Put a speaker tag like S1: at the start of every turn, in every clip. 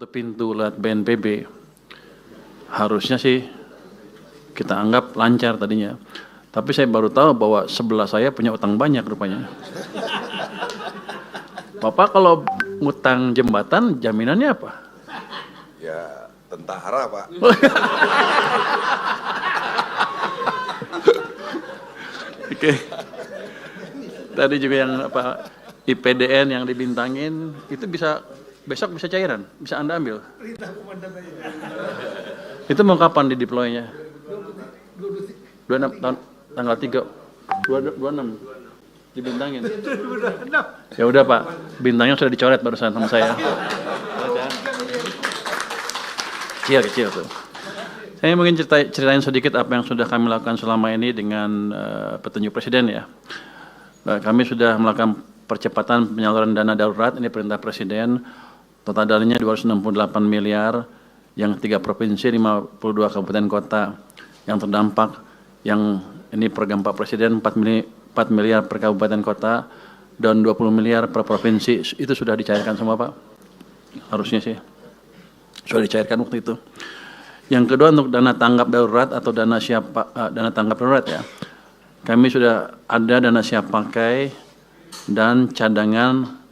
S1: satu pintu lewat BNPB, harusnya sih kita anggap lancar tadinya. Tapi saya baru tahu bahwa sebelah saya punya utang banyak rupanya. Bapak kalau ngutang jembatan jaminannya apa?
S2: Ya tentara Pak.
S1: Oke. Tadi juga yang apa IPDN yang dibintangin itu bisa besok bisa cairan, bisa Anda ambil. Itu mau kapan di deploy-nya? 26 tahun tanggal 3 26 dibintangin. Ya udah Pak, bintangnya sudah dicoret barusan sama saya. Kecil tuh. Saya mungkin ceritain sedikit apa yang sudah kami lakukan selama ini dengan petunjuk Presiden ya. Kami sudah melakukan percepatan penyaluran dana darurat, ini perintah Presiden, total dananya 268 miliar, yang 3 provinsi, 52 kabupaten kota yang terdampak, yang ini program Pak Presiden 4 miliar per kabupaten kota, dan 20 miliar per provinsi, itu sudah dicairkan semua Pak, harusnya sih, sudah dicairkan waktu itu. Yang kedua untuk dana tanggap darurat atau dana tanggap darurat ya, kami sudah ada dana siap pakai dan cadangan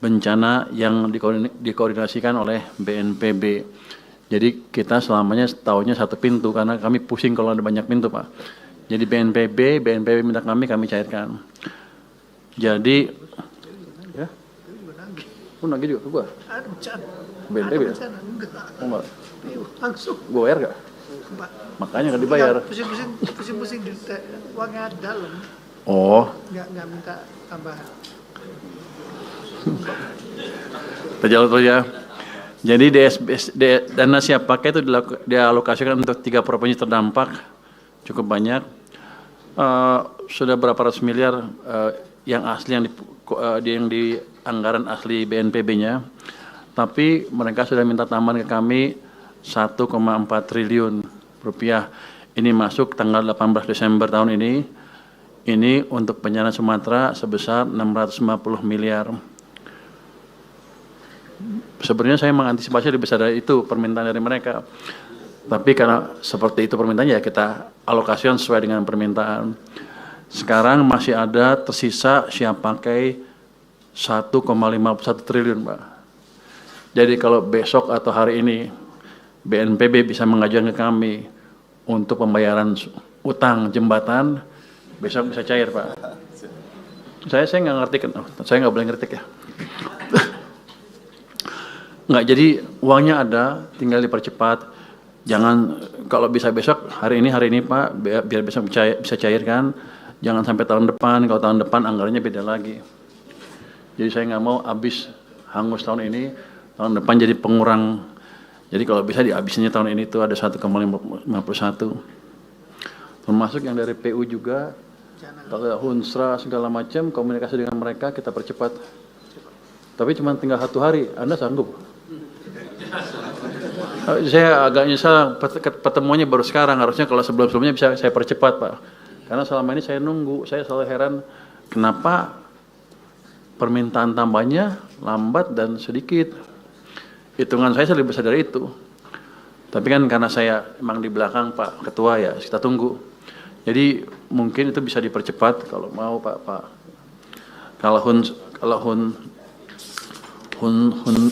S1: bencana yang dikoordinasikan oleh BNPB. Jadi kita selamanya tahunya satu pintu karena kami pusing kalau ada banyak pintu Pak. Jadi BNPB minta kami cairkan. Jadi, ya, nagih juga ke gua. BNPB ya? Enggak.
S3: Langsung.
S1: Gua bayar gak? Makanya nggak dibayar.
S3: Pusing-pusing di uangnya dalam.
S1: Oh.
S3: Nggak minta tambahan.
S1: Terjauh ya. Jadi dana siap pakai itu dialokasikan untuk 3 provinsi terdampak, cukup banyak. Sudah berapa ratus miliar yang asli yang di anggaran asli BNPB-nya. Tapi mereka sudah minta tambahan ke kami 1,4 triliun rupiah. Ini masuk tanggal 18 Desember tahun ini. Ini untuk bencana Sumatera sebesar 650 miliar. Sebenarnya saya mengantisipasi lebih besar dari itu permintaan dari mereka. Tapi karena seperti itu permintaannya ya kita alokasikan sesuai dengan permintaan. Sekarang masih ada tersisa siap pakai 1,51 triliun Pak. Jadi kalau besok atau hari ini BNPB bisa mengajukan ke kami untuk pembayaran utang jembatan, besok bisa cair Pak. Saya nggak ngerti kan, saya nggak boleh ngerti ya. Nggak, jadi uangnya ada, tinggal dipercepat. Jangan kalau bisa besok hari ini Pak, biar besok bisa cairkan. Jangan sampai tahun depan. Kalau tahun depan anggarannya beda lagi. Jadi saya nggak mau habis hangus tahun ini, tahun depan jadi pengurang. Jadi kalau bisa dihabisnya tahun ini tuh ada 1,51. Termasuk yang dari PU juga, kalau Hunsra segala macam komunikasi dengan mereka kita percepat. Tapi cuma tinggal 1 hari, Anda sanggup? Saya agak nyesal pertemuannya baru sekarang, harusnya kalau sebelum-sebelumnya bisa saya percepat Pak. Karena selama ini saya nunggu, saya selalu heran kenapa permintaan tambahnya lambat dan sedikit. Hitungan saya lebih besar dari itu. Tapi kan karena saya emang di belakang Pak Ketua ya, kita tunggu. Jadi mungkin itu bisa dipercepat kalau mau Pak. Kalau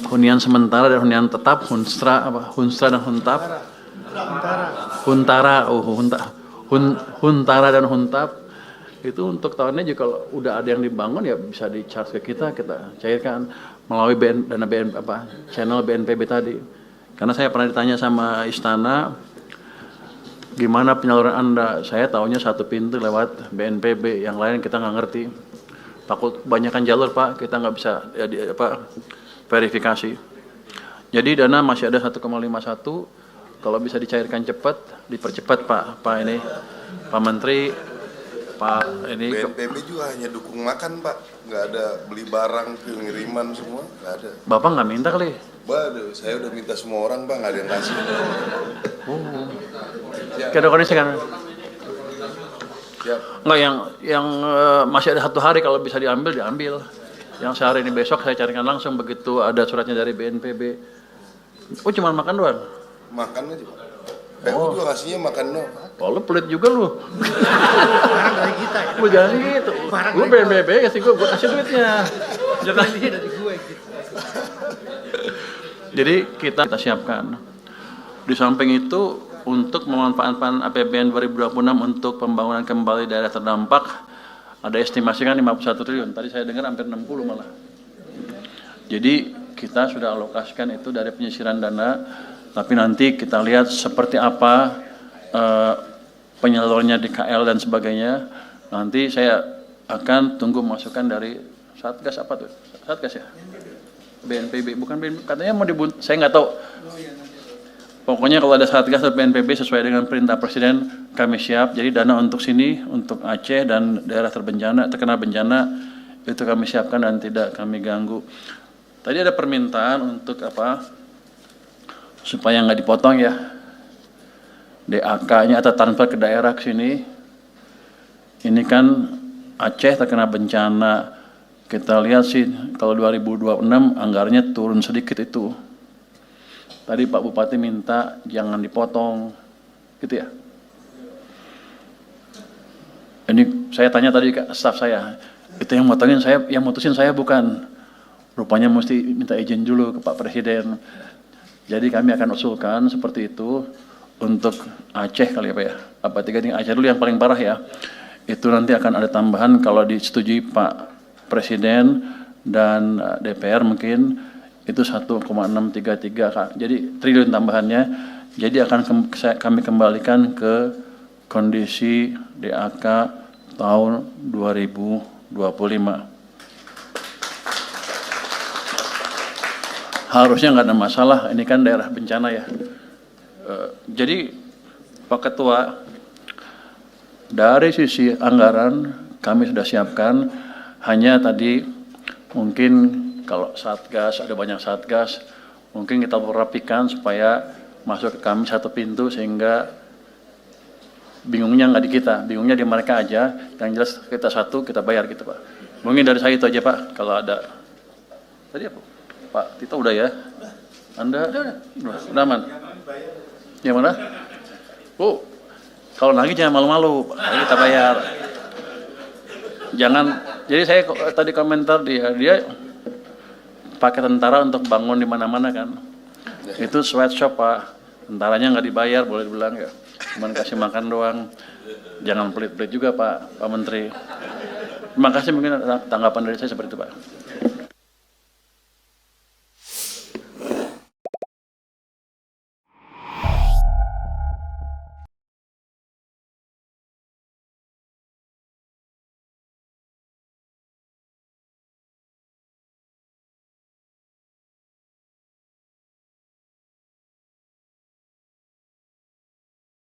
S1: hunian sementara dan hunian tetap, Hunsra dan Huntap. Huntara dan Huntap itu untuk tahunnya juga kalau udah ada yang dibangun ya bisa di-charge ke kita cairkan melalui channel BNPB tadi. Karena saya pernah ditanya sama Istana, gimana penyaluran Anda? Saya tahunya satu pintu lewat BNPB, yang lain kita nggak ngerti. Takut kebanyakan jalur Pak, kita nggak bisa verifikasi. Jadi dana masih ada 1,51, kalau bisa dicairkan cepat, dipercepat Pak Menteri, Pak ini.
S2: BNPB juga hanya dukung makan Pak, nggak ada beli barang, pengiriman semua, nggak ada.
S1: Bapak nggak minta kali?
S2: Waduh, saya udah minta semua orang Pak, nggak ada yang kasih.
S1: Kira-kira kan? Enggak, yang masih ada 1 hari kalau bisa diambil. Yang sehari ini besok saya carikan langsung begitu ada suratnya dari BNPB. Oh, cuma makan doang?
S2: Makan aja Pak. PU juga kasihnya makan doang.
S1: Oh, lu pelit juga lu.
S3: Barang dari kita ya.
S1: Lu jangan gitu. Lu BNPB kasih gue kasih duitnya. Jangan.
S3: Ini dari gue gitu.
S1: Jadi kita siapkan. Di samping itu untuk memanfaatkan APBN 2026 untuk pembangunan kembali daerah terdampak ada estimasi kan 51 triliun. Tadi saya dengar hampir 60 malah. Jadi kita sudah alokasikan itu dari penyisiran dana, tapi nanti kita lihat seperti apa penyalurnya di KL dan sebagainya. Nanti saya akan tunggu masukan dari Satgas apa tuh? Satgas ya? BNPB, bukan BNPB, katanya mau saya nggak tahu. Pokoknya kalau ada Satgas atau BNPB sesuai dengan perintah Presiden, kami siap. Jadi dana untuk sini, untuk Aceh dan daerah terkena bencana, itu kami siapkan dan tidak kami ganggu. Tadi ada permintaan untuk apa? Supaya nggak dipotong ya. DAK-nya atau transfer ke daerah ke sini. Ini kan Aceh terkena bencana. Kita lihat sih kalau 2026 anggarannya turun sedikit itu. Tadi Pak Bupati minta jangan dipotong, gitu ya. Ini saya tanya tadi ke staf saya, itu yang motongin saya, yang mutusin saya bukan. Rupanya mesti minta izin dulu ke Pak Presiden. Jadi kami akan usulkan seperti itu untuk Aceh kali ya Pak ya. Apa tiga tingkat Aceh dulu yang paling parah ya. Itu nanti akan ada tambahan kalau disetujui Pak Presiden dan DPR mungkin. Itu 1,633, jadi triliun tambahannya. Jadi akan kami kembalikan ke kondisi DAK tahun 2025. Harusnya nggak ada masalah, ini kan daerah bencana ya. Jadi Pak Ketua, dari sisi anggaran kami sudah siapkan, hanya tadi mungkin kalau Satgas, ada banyak Satgas, mungkin kita rapikan supaya masuk ke kami satu pintu sehingga bingungnya nggak di kita, bingungnya di mereka aja. Yang jelas kita satu, kita bayar gitu Pak. Mungkin dari saya itu aja Pak, kalau ada. Tadi apa? Pak Tito udah ya? Anda? Udah aman? Yang mana? Oh, kalau lagi jangan malu-malu, kita bayar. Jangan, jadi saya tadi komentar dia pakai tentara untuk bangun di mana-mana kan. Itu sweatshop Pak. Tentaranya nggak dibayar, boleh dibilang ya. Cuman kasih makan doang. Jangan pelit-pelit juga Pak Menteri. Terima kasih, mungkin tanggapan dari saya seperti itu Pak.